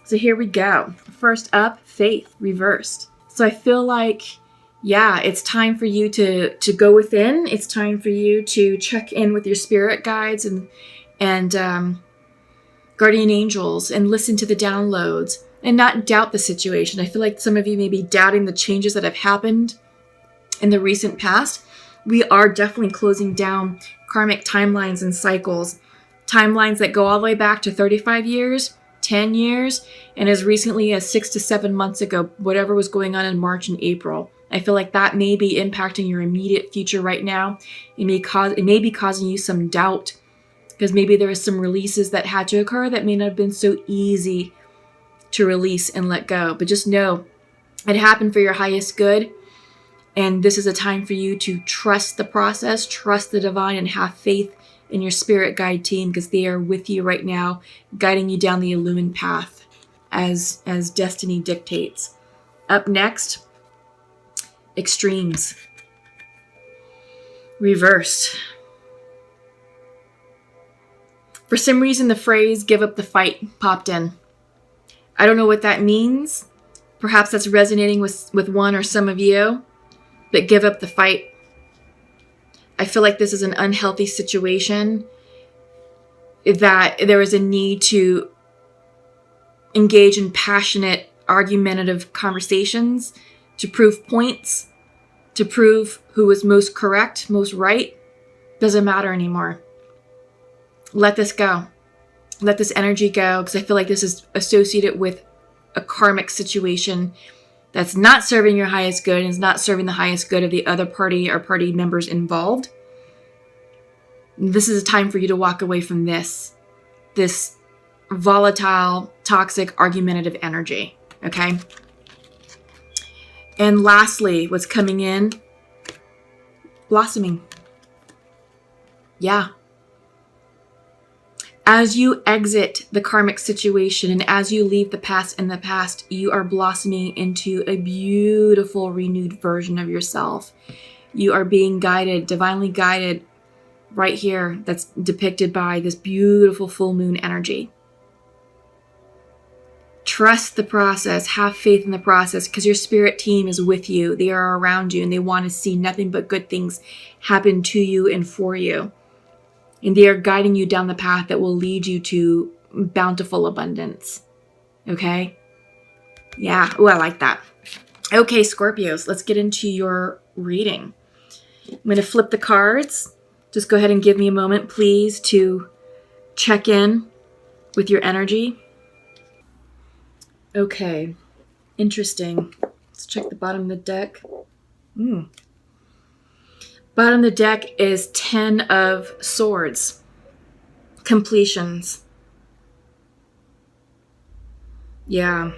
So here we go. First up, faith reversed. So I feel like, yeah, it's time for you to go within. It's time for you to check in with your spirit guides and guardian angels and listen to the downloads and not doubt the situation. I feel like some of you may be doubting the changes that have happened in the recent past. We are definitely closing down karmic timelines and cycles, timelines that go all the way back to 35 years, 10 years, and as recently as 6 to 7 months ago, whatever was going on in March and April. I feel like that may be impacting your immediate future right now. It may be causing you some doubt because maybe there are some releases that had to occur that may not have been so easy to release and let go. But just know it happened for your highest good. And this is a time for you to trust the process, trust the divine, and have faith in your spirit guide team because they are with you right now, guiding you down the illumined path as destiny dictates. Up next, extremes. Reversed. For some reason, the phrase "give up the fight" popped in. I don't know what that means. Perhaps that's resonating with one or some of you. But give up the fight. I feel like this is an unhealthy situation, that there is a need to engage in passionate, argumentative conversations to prove points, to prove who was most correct, most right. Doesn't matter anymore. Let this go. Let this energy go, because I feel like this is associated with a karmic situation that's not serving your highest good and is not serving the highest good of the other party or party members involved. This is a time for you to walk away from this volatile, toxic, argumentative energy. Okay? And lastly, what's coming in? Blossoming. Yeah. As you exit the karmic situation and as you leave the past in the past, you are blossoming into a beautiful, renewed version of yourself. You are being guided, divinely guided, right here. That's depicted by this beautiful full moon energy. Trust the process. Have faith in the process because your spirit team is with you. They are around you and they want to see nothing but good things happen to you and for you. And they are guiding you down the path that will lead you to bountiful abundance. Okay? Yeah. Oh, I like that. Okay, Scorpios, let's get into your reading. I'm going to flip the cards. Just go ahead and give me a moment, please, to check in with your energy. Okay. Interesting. Let's check the bottom of the deck. Bottom of the deck is 10 of Swords. Completions. Yeah.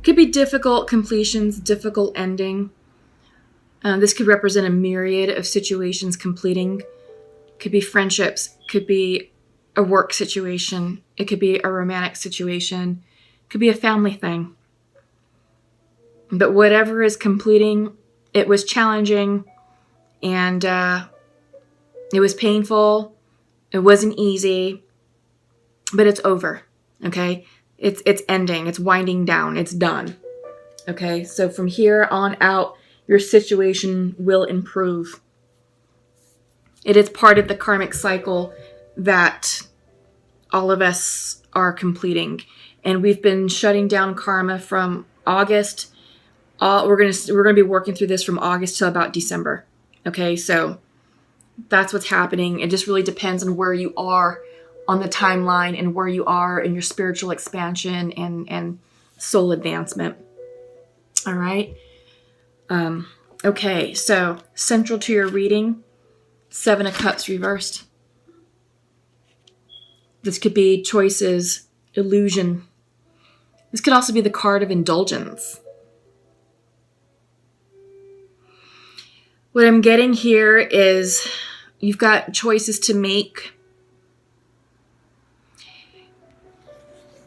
Could be difficult completions, difficult ending. This could represent a myriad of situations completing. Could be friendships. Could be a work situation. It could be a romantic situation. Could be a family thing. But whatever is completing, it was challenging. And it was painful. It wasn't easy, but it's over. Okay, it's ending. It's winding down. It's done. Okay, so from here on out, your situation will improve. It is part of the karmic cycle that all of us are completing, and we've been shutting down karma from August. We're gonna be working through this from August till about December. Okay, so that's what's happening. It just really depends on where you are on the timeline and where you are in your spiritual expansion and soul advancement. All right. Okay, so central to your reading, 7 of Cups reversed. This could be choices, illusion. This could also be the card of indulgence. What I'm getting here is you've got choices to make.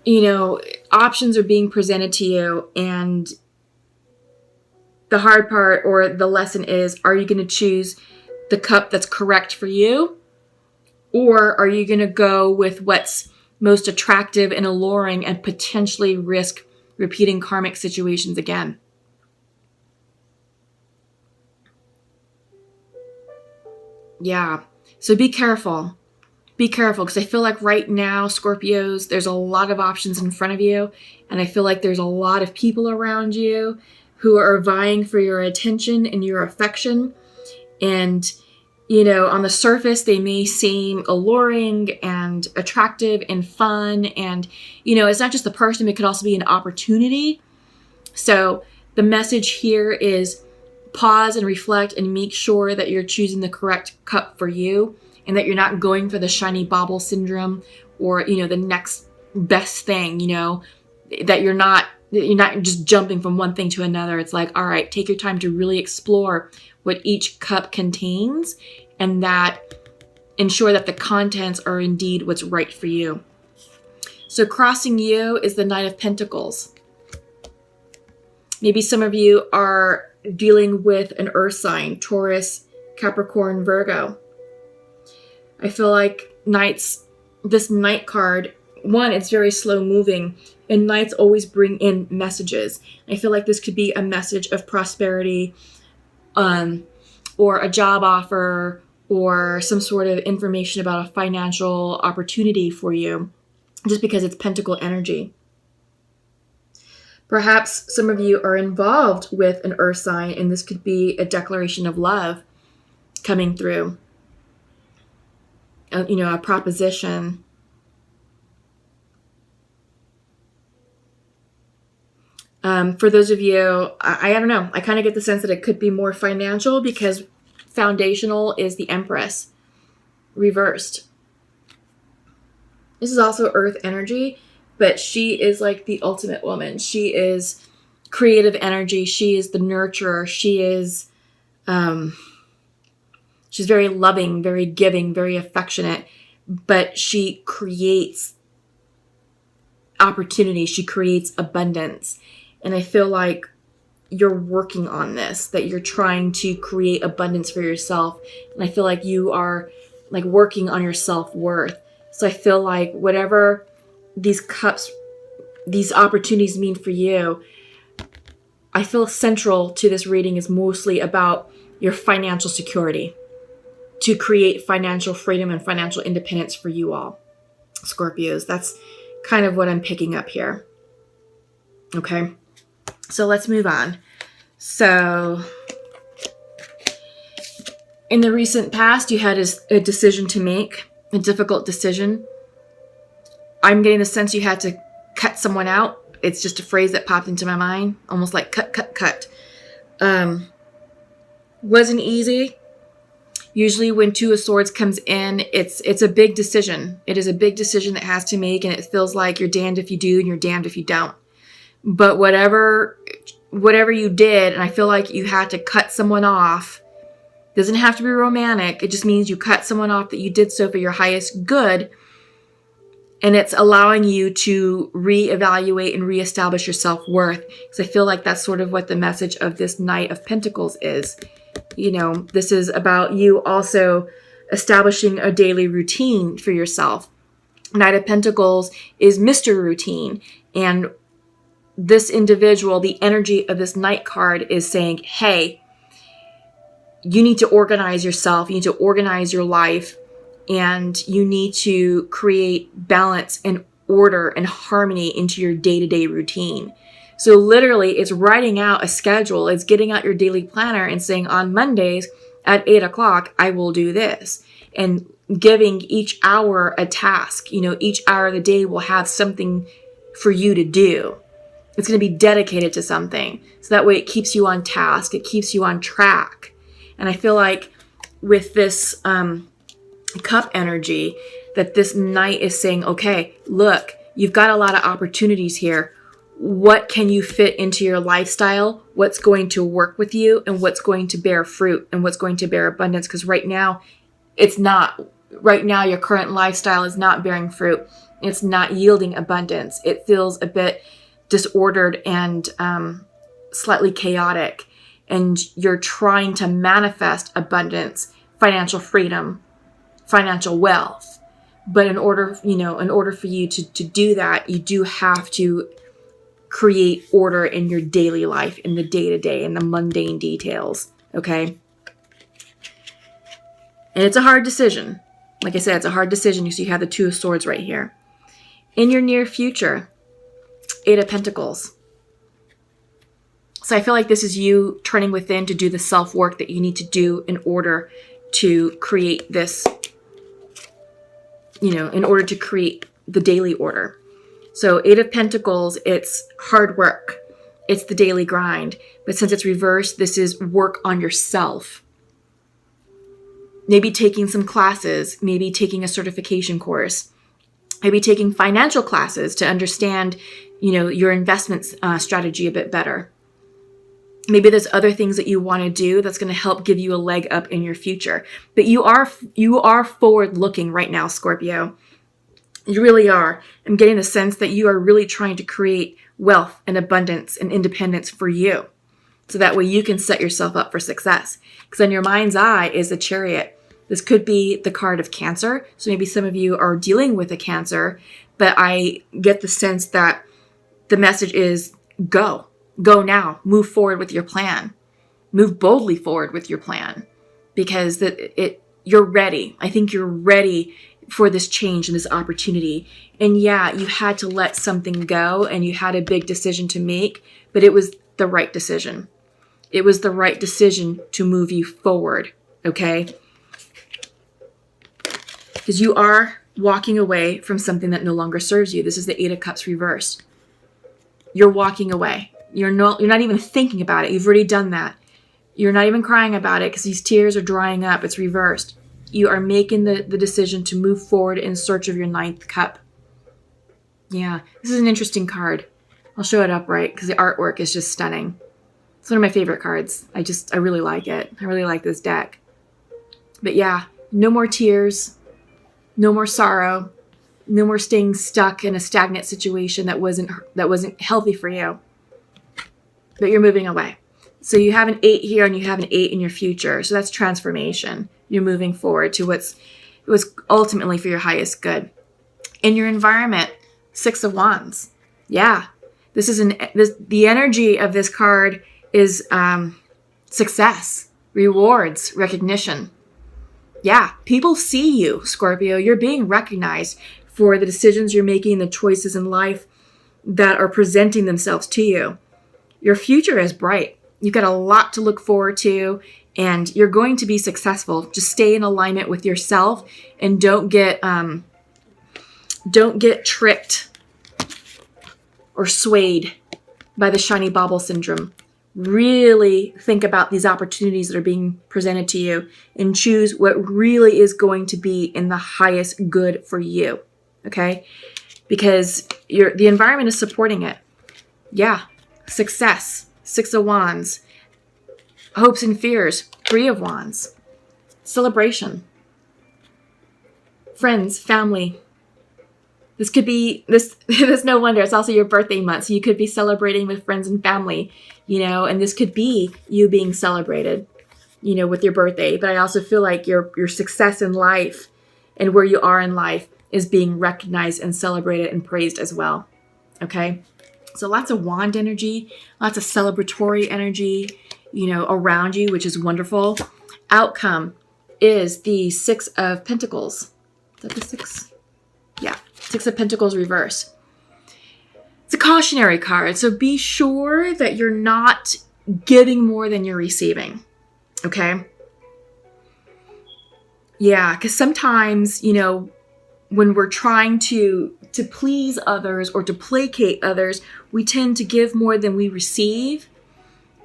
You know, options are being presented to you, and the hard part or the lesson is, are you going to choose the cup that's correct for you? Or are you going to go with what's most attractive and alluring, and potentially risk repeating karmic situations again. Yeah. So be careful. Be careful, because I feel like right now, Scorpios, there's a lot of options in front of you. And I feel like there's a lot of people around you who are vying for your attention and your affection. And, on the surface, they may seem alluring and attractive and fun. And, it's not just the person, it could also be an opportunity. So the message here is pause and reflect and make sure that you're choosing the correct cup for you, and that you're not going for the shiny bauble syndrome or, the next best thing, that you're not just jumping from one thing to another. It's like, all right, take your time to really explore what each cup contains, and that ensure that the contents are indeed what's right for you. So crossing you is the Knight of Pentacles. Maybe some of you are dealing with an earth sign, Taurus, Capricorn, Virgo. I feel like this Knight card, one, it's very slow moving, and Knights always bring in messages. I feel like this could be a message of prosperity, or a job offer, or some sort of information about a financial opportunity for you, just because it's Pentacle energy. Perhaps some of you are involved with an earth sign, and this could be a declaration of love coming through. A proposition. For those of you, I don't know, I kind of get the sense that it could be more financial, because foundational is the Empress reversed. This is also earth energy, but she is like the ultimate woman. She is creative energy. She is the nurturer. She is, she's very loving, very giving, very affectionate, but she creates opportunity. She creates abundance. And I feel like you're working on this, that you're trying to create abundance for yourself. And I feel like you are like working on your self-worth. So I feel like whatever these cups, these opportunities mean for you, I feel central to this reading is mostly about your financial security, to create financial freedom and financial independence for you all, Scorpios. That's kind of what I'm picking up here. Okay, so let's move on. So in the recent past, you had a decision to make, a difficult decision. I'm getting the sense you had to cut someone out. It's just a phrase that popped into my mind, almost like cut. Wasn't easy. Usually when Two of Swords comes in, it's a big decision. It is a big decision that has to make, and it feels like you're damned if you do and you're damned if you don't. But whatever you did, and I feel like you had to cut someone off, doesn't have to be romantic. It just means you cut someone off, that you did so for your highest good. And it's allowing you to reevaluate and reestablish your self-worth. Because I feel like that's sort of what the message of this Knight of Pentacles is. This is about you also establishing a daily routine for yourself. Knight of Pentacles is Mr. Routine. And this individual, the energy of this Knight card is saying, hey, you need to organize yourself. You need to organize your life. And you need to create balance and order and harmony into your day-to-day routine. So literally, it's writing out a schedule. It's getting out your daily planner and saying, on Mondays at 8 o'clock, I will do this. And giving each hour a task. Each hour of the day will have something for you to do. It's going to be dedicated to something. So that way it keeps you on task. It keeps you on track. And I feel like with this cup energy, that this Knight is saying, okay, look, you've got a lot of opportunities here. What can you fit into your lifestyle? What's going to work with you, and what's going to bear fruit, and what's going to bear abundance? Because right now, it's not. Right now, your current lifestyle is not bearing fruit. It's not yielding abundance. It feels a bit disordered and slightly chaotic. And you're trying to manifest abundance, financial freedom, financial wealth, But in order for you to do that, you do have to create order in your daily life, in the day-to-day, in the mundane details, okay? And it's a hard decision. Like I said, it's a hard decision because you have the Two of Swords right here. In your near future, Eight of Pentacles. So I feel like this is you turning within to do the self-work that you need to do in order to create this, in order to create the daily order. So Eight of Pentacles, it's hard work. It's the daily grind. But since it's reversed, this is work on yourself. Maybe taking some classes, maybe taking a certification course, maybe taking financial classes to understand, your investment strategy a bit better. Maybe there's other things that you want to do that's going to help give you a leg up in your future. But you are forward looking right now, Scorpio. You really are. I'm getting the sense that you are really trying to create wealth and abundance and independence for you. So that way you can set yourself up for success. Because in your mind's eye is the Chariot. This could be the card of Cancer. So maybe some of you are dealing with a Cancer. But I get the sense that the message is go. Go now. Move forward with your plan. Move boldly forward with your plan. Because you're ready. I think you're ready for this change and this opportunity. And yeah, you had to let something go and you had a big decision to make, but it was the right decision. It was the right decision to move you forward, okay? Because you are walking away from something that no longer serves you. This is the Eight of Cups reversed. You're walking away. You're not even thinking about it. You've already done that. You're not even crying about it because these tears are drying up. It's reversed. You are making the decision to move forward in search of your ninth cup. Yeah, this is an interesting card. I'll show it up right because the artwork is just stunning. It's one of my favorite cards. I really like it. I really like this deck. But yeah, no more tears, no more sorrow, no more staying stuck in a stagnant situation that wasn't healthy for you. But you're moving away. So you have an 8 here and you have an 8 in your future. So that's transformation. You're moving forward to what's ultimately for your highest good. In your environment, 6 of Wands. Yeah, the energy of this card is success, rewards, recognition. Yeah, people see you, Scorpio. You're being recognized for the decisions you're making, the choices in life that are presenting themselves to you. Your future is bright. You've got a lot to look forward to. And you're going to be successful. Just stay in alignment with yourself and don't get tricked or swayed by the shiny bauble syndrome. Really think about these opportunities that are being presented to you and choose what really is going to be in the highest good for you. Okay? Because the environment is supporting it. Yeah. Success. 6 of Wands. Hopes and fears, 3 of Wands. Celebration. Friends, family. This could be, there's no wonder, it's also your birthday month. So you could be celebrating with friends and family, and this could be you being celebrated, with your birthday. But I also feel like your success in life and where you are in life is being recognized and celebrated and praised as well. Okay? So lots of wand energy, lots of celebratory energy, around you, which is wonderful. Outcome is the 6 of Pentacles. Is that the 6? Yeah, 6 of Pentacles reverse. It's a cautionary card, so be sure that you're not giving more than you're receiving, okay? Yeah, because sometimes, when we're trying to please others or to placate others, we tend to give more than we receive,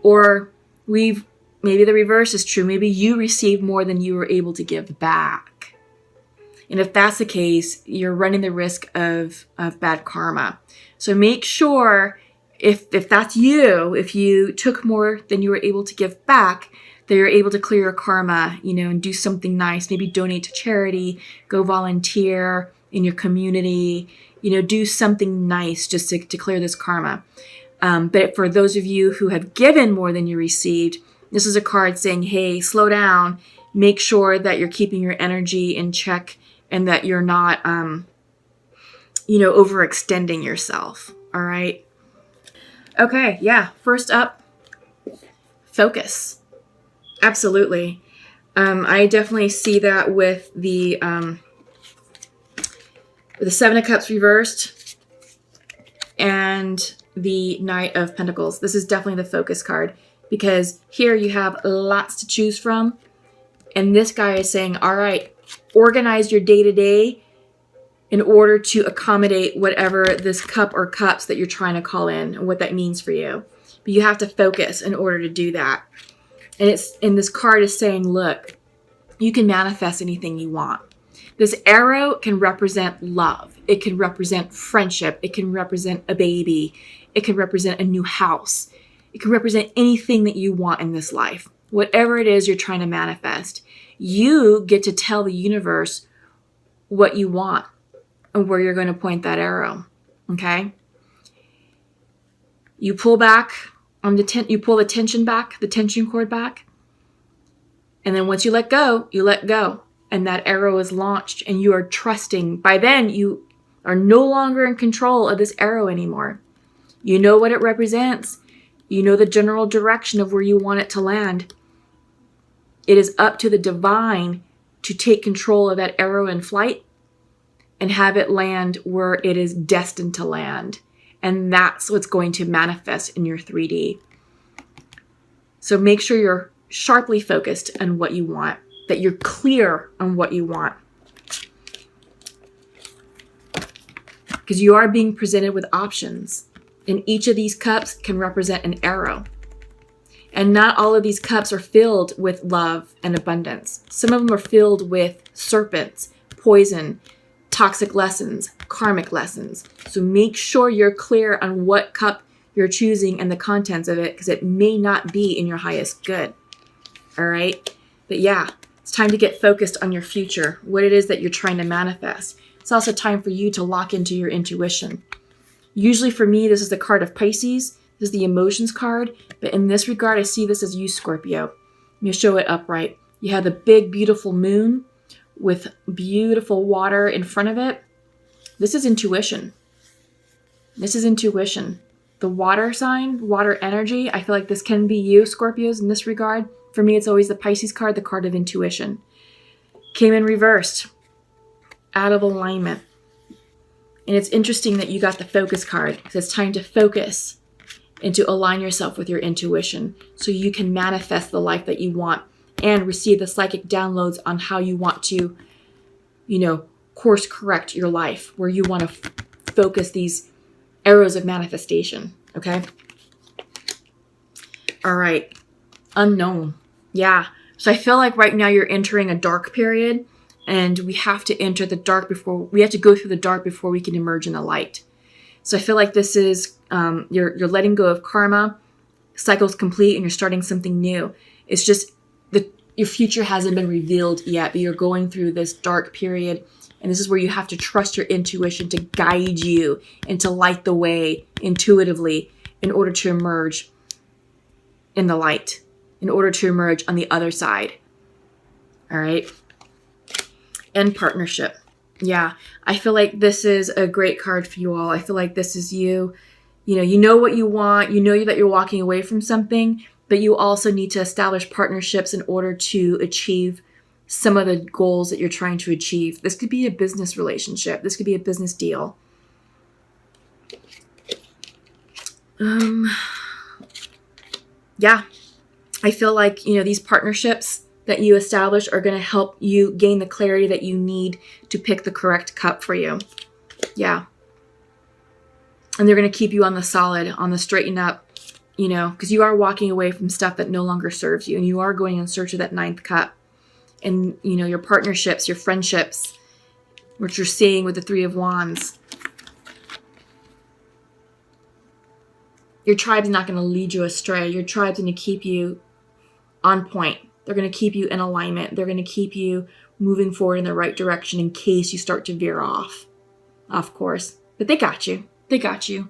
or maybe the reverse is true. Maybe you receive more than you were able to give back. And if that's the case, you're running the risk of bad karma. So make sure if that's you, if you took more than you were able to give back, that you're able to clear your karma, and do something nice. Maybe donate to charity, go volunteer in your community, do something nice just to clear this karma. But for those of you who have given more than you received, this is a card saying, hey, slow down, make sure that you're keeping your energy in check and that you're not, overextending yourself. All right. Okay. Yeah. First up, focus. Absolutely. I definitely see that with the Seven of Cups reversed and the Knight of Pentacles. This is definitely the focus card, because here you have lots to choose from. And this guy is saying, all right, organize your day-to-day in order to accommodate whatever this cup or cups that you're trying to call in and what that means for you. But you have to focus in order to do that. And this card is saying, look, you can manifest anything you want. This arrow can represent love. It can represent friendship. It can represent a baby. It can represent a new house. It can represent anything that you want in this life. Whatever it is you're trying to manifest, you get to tell the universe what you want and where you're going to point that arrow. Okay? You pull back on you pull the tension back, the tension cord back. And then once you let go, and that arrow is launched, and you are trusting. By then, you are no longer in control of this arrow anymore. You know what it represents. You know the general direction of where you want it to land. It is up to the divine to take control of that arrow in flight and have it land where it is destined to land. And that's what's going to manifest in your 3D. So make sure you're sharply focused on what you want, that you're clear on what you want. Because you are being presented with options. And each of these cups can represent an arrow. And not all of these cups are filled with love and abundance. Some of them are filled with serpents, poison, toxic lessons, karmic lessons. So make sure you're clear on what cup you're choosing and the contents of it, because it may not be in your highest good. All right? But yeah, it's time to get focused on your future, what it is that you're trying to manifest. It's also time for you to lock into your intuition. Usually for me, this is the card of Pisces. This is the emotions card. But in this regard, I see this as you, Scorpio. Let me show it upright. You have the big, beautiful moon with beautiful water in front of it. This is intuition. This is intuition. The water sign, water energy, I feel like this can be you, Scorpios, in this regard. For me, it's always the Pisces card, the card of intuition. Came in reversed, out of alignment. And it's interesting that you got the focus card, because it's time to focus and to align yourself with your intuition so you can manifest the life that you want and receive the psychic downloads on how you want to, course correct your life, where you want to focus these arrows of manifestation. Okay? All right. Unknown. Yeah. So I feel like right now you're entering a dark period, and we have to enter the dark we have to go through the dark before we can emerge in the light. So I feel like this is, you're letting go of karma, cycle's complete, and you're starting something new. It's just your future hasn't been revealed yet, but you're going through this dark period. And this is where you have to trust your intuition to guide you and to light the way intuitively in order to emerge in the light, in order to emerge on the other side. All right. And partnership. Yeah. I feel like this is a great card for you all. I feel like this is you. You know what you want. You know that you're walking away from something, but you also need to establish partnerships in order to achieve some of the goals that you're trying to achieve. This could be a business relationship. This could be a business deal. Yeah. I feel like, these partnerships that you establish are going to help you gain the clarity that you need to pick the correct cup for you. Yeah. And they're going to keep you on the solid, on the straighten up, because you are walking away from stuff that no longer serves you, and you are going in search of that 9th cup. And, your partnerships, your friendships, which you're seeing with the 3 of Wands. Your tribe's not going to lead you astray. Your tribe's going to keep you on point. They're going to keep you in alignment. They're going to keep you moving forward in the right direction in case you start to veer off course. But they got you. They got you.